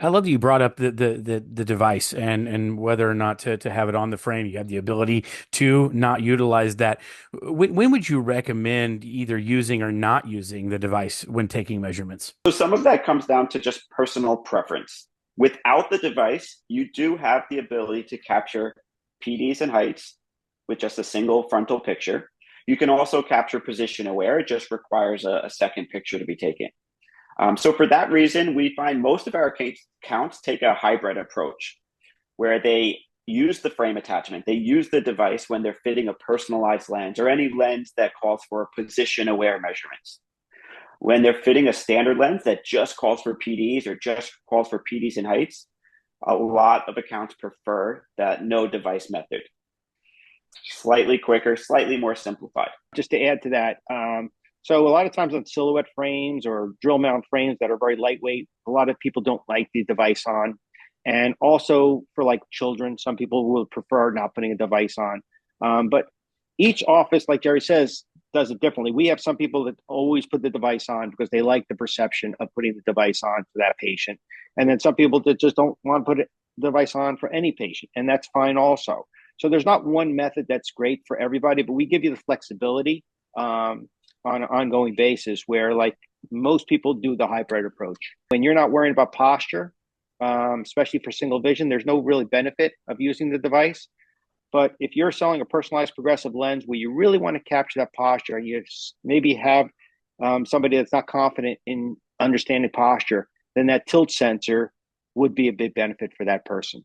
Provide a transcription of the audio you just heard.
I love that you brought up the device and whether or not to have it on the frame. You have the ability to not utilize that. When would you recommend either using or not using the device when taking measurements? So some of that comes down to just personal preference. Without the device, you do have the ability to capture PDs and heights with just a single frontal picture. You can also capture position aware. It just requires a second picture to be taken. So for that reason, we find most of our counts take a hybrid approach where they use the frame attachment. They use the device when they're fitting a personalized lens or any lens that calls for position aware measurements. When they're fitting a standard lens that just calls for PDs or just calls for PDs and heights, a lot of accounts prefer that no device method. Slightly quicker, slightly more simplified. Just to add to that, so a lot of times on silhouette frames or drill mount frames that are very lightweight, a lot of people don't like the device on. And also for like children, some people will prefer not putting a device on. But each office, like Jerry says, does it differently. We have some people that always put the device on because they like the perception of putting the device on for that patient. And then some people that just don't want to put the device on for any patient, and that's fine also. So there's not one method that's great for everybody, but we give you the flexibility on an ongoing basis where like most people do the hybrid approach. When you're not worrying about posture, especially for single vision, there's no really benefit of using the device. But if you're selling a personalized progressive lens where you really want to capture that posture and you maybe have somebody that's not confident in understanding posture, then that tilt sensor would be a big benefit for that person.